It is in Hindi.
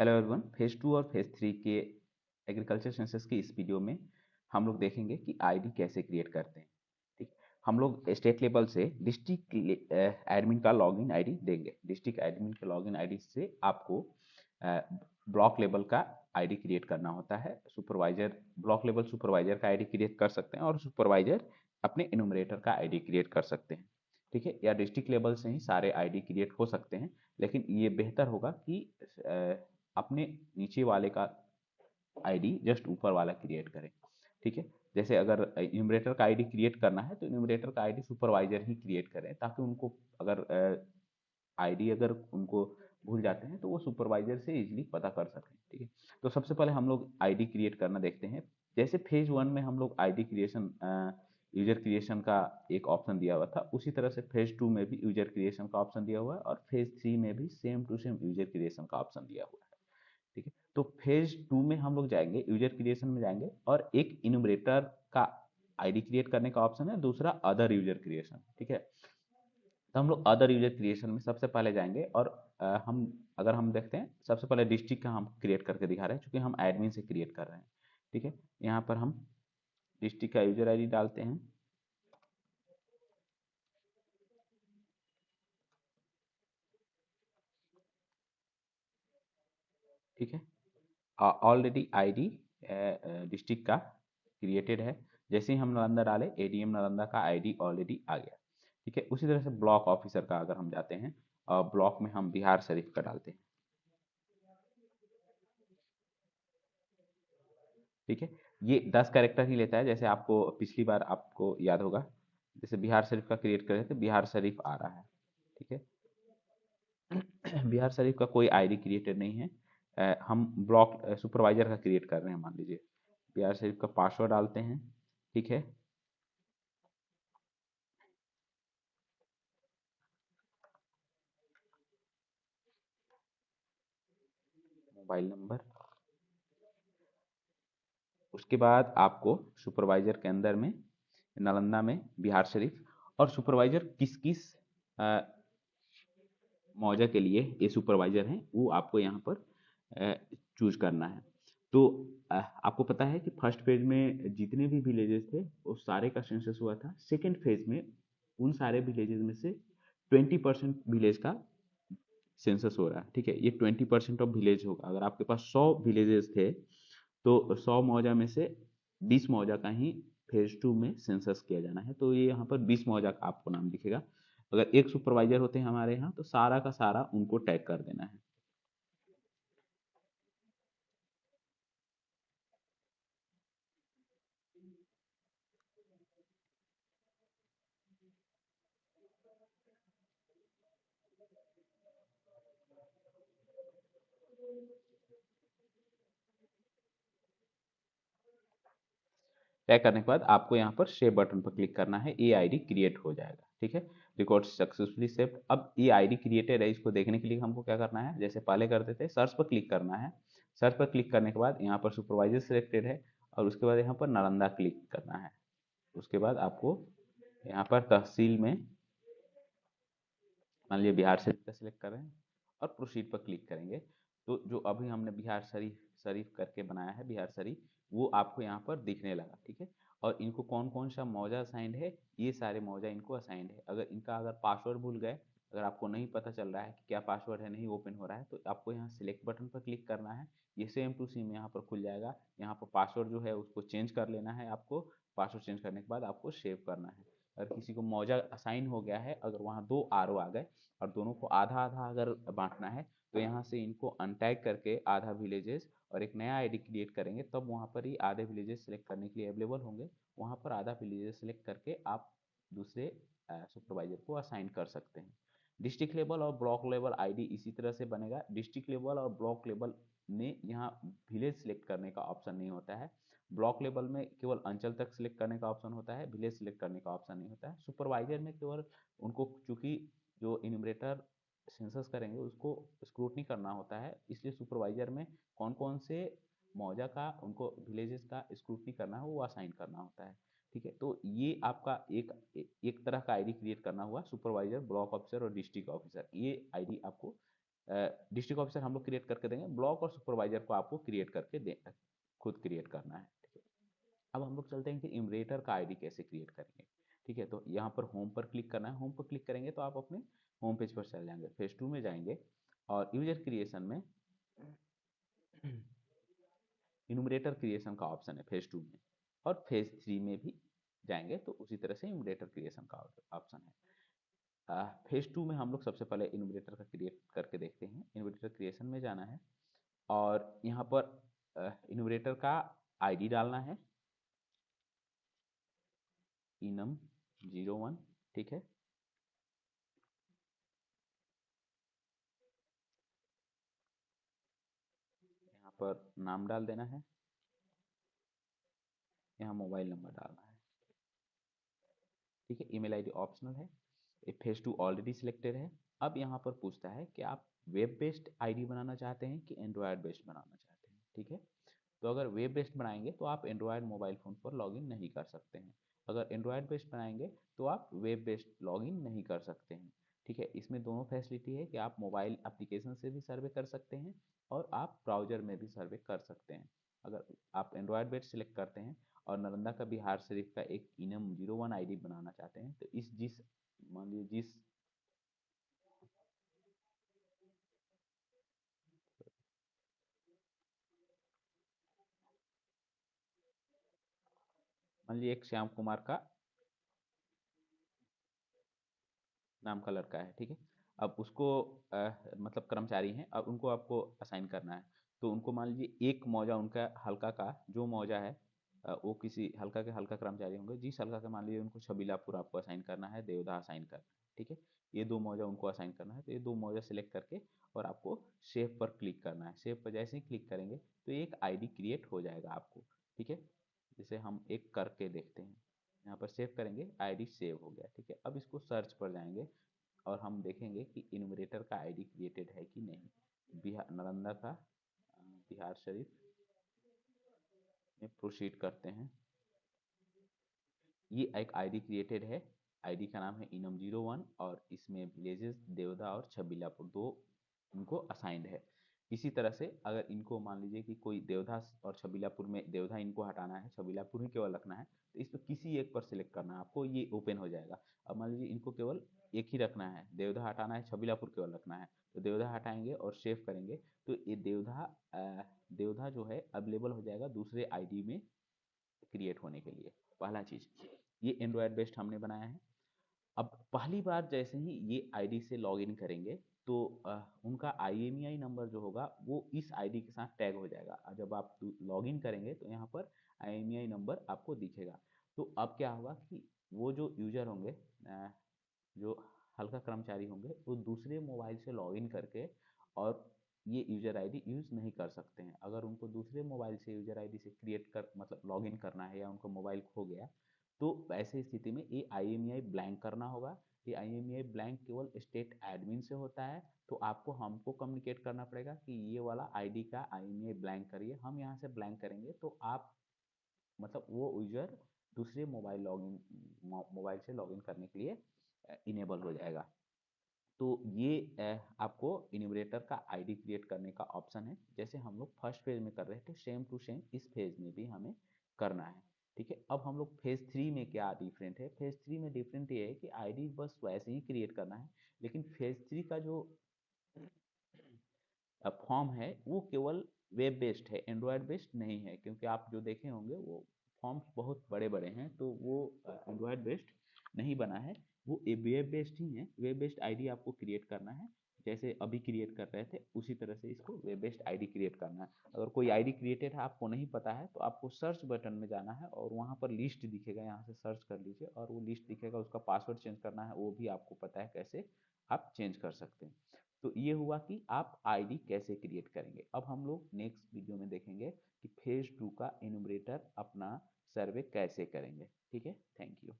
हेलो एवरीवन, फेज 2 और फेज 3 के एग्रीकल्चर सेंसस की इस वीडियो में हम लोग देखेंगे कि आईडी कैसे क्रिएट करते हैं। ठीक, हम लोग स्टेट लेवल से डिस्ट्रिक्ट एडमिन का लॉगिन आईडी देंगे। डिस्ट्रिक्ट एडमिन के लॉगिन आईडी से आपको ब्लॉक लेवल का आईडी क्रिएट करना होता है। सुपरवाइजर, ब्लॉक लेवल सुपरवाइजर का आईडी क्रिएट कर सकते हैं और सुपरवाइजर अपने इनुमरेटर का आईडी क्रिएट कर सकते हैं। ठीक है, या डिस्ट्रिक्ट लेवल से ही सारे आईडी क्रिएट हो सकते हैं, लेकिन ये बेहतर होगा कि अपने नीचे वाले का आईडी जस्ट ऊपर वाला क्रिएट करें। ठीक है, जैसे अगर न्यूमरेटर का आईडी क्रिएट करना है तो न्यूमरेटर का आईडी सुपरवाइजर ही क्रिएट करें, ताकि उनको अगर आईडी अगर उनको भूल जाते हैं तो वो सुपरवाइजर से इजीली पता कर सकें। ठीक है, तो सबसे पहले हम लोग आईडी क्रिएट करना देखते हैं। जैसे फेज 1 में हम लोग आईडी क्रिएशन, यूजर क्रिएशन का एक ऑप्शन दिया हुआ था, उसी तरह से फेज 2 में भी यूजर क्रिएशन का ऑप्शन दिया हुआ है और फेज 3 में भी same to same user creation का ऑप्शन दिया हुआ है। ठीक है, तो फेज 2 में हम लोग जाएंगे, यूजर क्रिएशन में जाएंगे और एक इनुमरेटर का आईडी क्रिएट करने का ऑप्शन है, दूसरा अदर यूजर क्रिएशन। ठीक है, तो हम लोग अदर यूजर क्रिएशन में सबसे पहले जाएंगे और हम अगर हम देखते हैं, सबसे पहले डिस्ट्रिक्ट का हम क्रिएट करके दिखा रहे हैं, क्योंकि हम एडमिन से क्रिएट कर रहे हैं। ठीक है, यहाँ पर हम डिस्ट्रिक्ट का यूजर आईडी डालते हैं। ठीक है, ऑलरेडी आईडी डिस्ट्रिक्ट का क्रिएटेड है। जैसे ही हम नालंदा डाले, एडीएम नालंदा का आईडी ऑलरेडी आ गया। ठीक है, उसी तरह से ब्लॉक ऑफिसर का अगर हम जाते हैं और ब्लॉक में हम बिहार शरीफ का डालते हैं। ठीक है, ये 10 कैरेक्टर ही लेता है, जैसे आपको पिछली बार आपको याद होगा, जैसे बिहार शरीफ का क्रिएट करे थे, बिहार शरीफ आ रहा है। ठीक है, बिहार शरीफ का कोई आईडी क्रिएटेड नहीं है। हम ब्लॉक सुपरवाइजर का क्रिएट कर रहे हैं, मान लीजिए बिहार शरीफ का पासवर्ड डालते हैं। ठीक है, मोबाइल नंबर, उसके बाद आपको सुपरवाइजर के अंदर में नालंदा में बिहार शरीफ, और सुपरवाइजर किस किस मौजा के लिए ये सुपरवाइजर हैं वो आपको यहाँ पर चूज करना है। तो आपको पता है कि फर्स्ट फेज में जितने भी विलेजेस थे वो सारे का सेंसस हुआ था। सेकेंड फेज में उन सारे विलेजेस में से 20% विलेज का सेंसस हो रहा है। ठीक है, ये 20% ऑफ विलेज होगा। अगर आपके पास 100 विलेजेस थे तो 100 मौजा में से 20 मौजा का ही फेज 2 में सेंसस किया जाना है। तो ये यहाँ पर 20 मौजा का आपको नाम दिखेगा। अगर एक सुपरवाइजर होते हैं हमारे यहाँ तो सारा का सारा उनको टैग कर देना है। टैग करने के बाद आपको यहाँ पर सेव बटन पर क्लिक करना है, ये आईडी क्रिएट हो जाएगा। ठीक है, रिकॉर्ड सक्सेसफुली सेव्ड। अब ये आईडी क्रिएटेड है, इसको देखने के लिए हमको क्या करना है, जैसे पहले करते थे, सर्च पर क्लिक करना है। सर्च पर क्लिक करने के बाद यहाँ पर सुपरवाइजर सिलेक्टेड है और उसके बाद यहाँ पर नालंदा क्लिक करना है। उसके बाद आपको यहाँ पर तहसील में मान लीजिए बिहार शरीफ का सिलेक्ट कर रहे हैं और प्रोसीड पर क्लिक करेंगे तो जो अभी हमने बिहार शरीफ शरीफ करके बनाया है, बिहार शरीफ, वो आपको यहाँ पर दिखने लगा। ठीक है, और इनको कौन कौन सा मौजा असाइंड है, ये सारे मौजा इनको असाइंड है। अगर इनका अगर पासवर्ड भूल गए, अगर आपको नहीं पता चल रहा है कि क्या पासवर्ड है, नहीं ओपन हो रहा है, तो आपको यहाँ सिलेक्ट बटन पर क्लिक करना है। ये सेम टू सेम यहाँ पर खुल जाएगा। यहाँ पर पासवर्ड जो है उसको चेंज कर लेना है आपको। पासवर्ड चेंज करने के बाद आपको सेव करना है। अगर किसी को मौजा असाइन हो गया है, अगर वहाँ 2 आर आ गए और दोनों को आधा आधा अगर बांटना है, तो यहाँ से इनको अनटैग करके आधा विलेजेस और एक नया आईडी क्रिएट करेंगे, तब वहाँ पर ही आधे विलेजेस सेलेक्ट करने के लिए अवेलेबल होंगे। वहाँ पर आधा विलेजेस सेलेक्ट करके आप दूसरे सुपरवाइजर को असाइन कर सकते हैं। डिस्ट्रिक्ट लेवल और ब्लॉक लेवल आईडी इसी तरह से बनेगा। डिस्ट्रिक्ट लेवल और ब्लॉक लेवल में यहाँ विलेज सेलेक्ट करने का ऑप्शन नहीं होता है। ब्लॉक लेवल में केवल अंचल तक सिलेक्ट करने का ऑप्शन होता है, विलेज सिलेक्ट करने का ऑप्शन नहीं होता है। सुपरवाइजर में केवल उनको, चूंकि जो इन्यूमरेटर सेंसस करेंगे उसको स्क्रूटनी करना होता है, इसलिए सुपरवाइजर में कौन कौन से मौजा का उनको विलेजेस का स्क्रूटनी करना है वो असाइन करना होता है। ठीक है, तो ये आपका एक तरह का आईडी क्रिएट करना हुआ, सुपरवाइजर, ब्लॉक ऑफिसर और डिस्ट्रिक्ट ऑफिसर, ये आईडी आपको डिस्ट्रिक्ट ऑफिसर हम लोग क्रिएट करके देंगे, ब्लॉक और सुपरवाइजर को आपको क्रिएट करके दे, खुद क्रिएट करना है। ठीक है, अब हम लोग चलते हैं कि इमरेटर का आईडी कैसे क्रिएट करेंगे। ठीक है, तो यहाँ पर होम पर क्लिक करना है। होम पर क्लिक करेंगे तो आप अपने होम पेज पर चल जाएंगे। फेज 2 में जाएंगे और यूजर क्रिएशन में इनुमरेटर क्रिएशन का ऑप्शन है फेज 2 में, और फेज 3 में भी जाएंगे तो उसी तरह से इनुमरेटर क्रिएशन का ऑप्शन है। फेज 2 में हम लोग सबसे पहले इनुमरेटर का क्रिएट करके देखते हैं। इनुमरेटर क्रिएशन में जाना है और यहाँ पर इनुमरेटर का आईडी डालना है, इनम 01। ठीक है, यहाँ पर नाम डाल देना है, यहाँ मोबाइल नंबर डालना है। ठीक है, ईमेल आईडी ऑप्शनल है। फेज 2 ऑलरेडी सिलेक्टेड है। अब यहाँ पर पूछता है कि आप वेब बेस्ड आईडी बनाना चाहते हैं कि एंड्रॉयड बेस्ड बनाना चाहते हैं। ठीक है, तो अगर वेब बेस्ड बनाएंगे तो आप एंड्रॉयड मोबाइल फ़ोन पर लॉगिन नहीं कर सकते हैं। अगर एंड्रॉयड बेस्ड बनाएंगे तो आप वेब बेस्ड लॉगिन नहीं कर सकते हैं। ठीक है, इसमें दोनों फैसिलिटी है कि आप मोबाइल एप्लीकेशन से भी सर्वे कर सकते हैं और आप ब्राउजर में भी सर्वे कर सकते हैं। अगर आप एंड्रॉयड बेस्ड सिलेक्ट करते हैं और नालंदा का बिहार शरीफ का एक इनम 01 आईडी बनाना चाहते हैं तो इस जिस मान लीजिए जिस मान लीजिए एक श्याम कुमार का नाम का लड़का है। ठीक है, अब उसको मतलब कर्मचारी हैं, अब उनको आपको असाइन करना है। तो उनको मान लीजिए एक मौजा उनका हल्का का जो मौजा है वो किसी हल्का के हल्का कर्मचारी होंगे। जिस हल्का के मान लीजिए उनको छबीलापुर आपको असाइन करना है, देवधा असाइन करना है। ठीक है, ये दो मौजा उनको असाइन करना है, तो ये दो मौजा सेलेक्ट करके और आपको सेव पर क्लिक करना है। सेव पर जैसे ही क्लिक करेंगे तो एक आईडी क्रिएट हो जाएगा आपको। ठीक है, जैसे हम एक करके देखते हैं, यहाँ पर सेव करेंगे, आईडी सेव हो गया। ठीक है, अब इसको सर्च पर जाएंगे और हम देखेंगे कि इनुमरेटर का आईडी क्रिएटेड है कि नहीं। बिहार नालंदा का बिहार शरीफ में प्रोसीड करते हैं। ये एक आईडी क्रिएटेड है। आईडी का नाम है इनम 01 और इसमें विलेजेस देवदा और छबीलापुर दो इनको असाइंड है। इसी तरह से अगर इनको मान लीजिए कि कोई देवधा और छबीलापुर में देवधा इनको हटाना है, छबीलापुर ही केवल रखना है, तो इस पर किसी एक पर सिलेक्ट करना है आपको, ये ओपन हो जाएगा। अब मान लीजिए इनको केवल एक ही रखना है, देवधा हटाना है, छबीलापुर केवल रखना है, तो देवधा हटाएंगे और सेव करेंगे तो ये देवधा जो है अवेलेबल हो जाएगा दूसरे आईडी में क्रिएट होने के लिए। पहला चीज ये एंड्रॉयड बेस्ड हमने बनाया है। अब पहली बार जैसे ही ये आईडी से लॉगिन करेंगे तो उनका आईएमईआई नंबर जो होगा वो इस आईडी के साथ टैग हो जाएगा। जब आप लॉगिन करेंगे तो यहाँ पर आईएमईआई नंबर आपको दिखेगा। तो अब क्या होगा कि वो जो यूजर होंगे जो हल्का कर्मचारी होंगे वो दूसरे मोबाइल से लॉगिन करके और ये यूजर आईडी यूज़ नहीं कर सकते हैं। अगर उनको दूसरे मोबाइल से यूजर आईडी से क्रिएट कर मतलब लॉगिन करना है या उनको मोबाइल खो गया तो ऐसे स्थिति में ये आईएमईआई ब्लैंक करना होगा। ये आईएमईआई ब्लैंक केवल स्टेट एडमिन से होता है, तो आपको हमको कम्युनिकेट करना पड़ेगा कि ये वाला आईडी का आईएमईआई ब्लैंक करिए। हम यहाँ से ब्लैंक करेंगे तो आप मतलब वो यूजर दूसरे मोबाइल से लॉगिन करने के लिए इनेबल हो जाएगा। तो ये आपको इन्यूमरेटर का आईडी क्रिएट करने का ऑप्शन है। जैसे हम लोग फर्स्ट फेज में कर रहे थे सेम टू सेम इस फेज में भी हमें करना है। ठीक है, अब हम लोग फेज 3 में क्या डिफरेंट है, फेज 3 में डिफरेंट ये है कि आईडी बस वैसे ही क्रिएट करना है, लेकिन फेज 3 का जो फॉर्म है वो केवल वेब बेस्ड है, एंड्रॉयड बेस्ड नहीं है। क्योंकि आप जो देखे होंगे वो फॉर्म्स बहुत बड़े बड़े हैं तो वो एंड्रॉयड बेस्ड नहीं बना है, वो वेब बेस्ड ही है। वेब बेस्ड आईडी आपको क्रिएट करना है, जैसे अभी क्रिएट कर रहे थे उसी तरह से इसको वेब बेस्ड आईडी क्रिएट करना है। अगर कोई आईडी क्रिएटेड है आपको नहीं पता है तो आपको सर्च बटन में जाना है और वहाँ पर लिस्ट दिखेगा, यहाँ से सर्च कर लीजिए और वो लिस्ट दिखेगा, उसका पासवर्ड चेंज करना है वो भी आपको पता है कैसे आप चेंज कर सकते हैं। तो ये हुआ कि आप आईडी कैसे क्रिएट करेंगे। अब हम लोग नेक्स्ट वीडियो में देखेंगे कि फेज 2 का इनुमरेटर अपना सर्वे कैसे करेंगे। ठीक है, थैंक यू।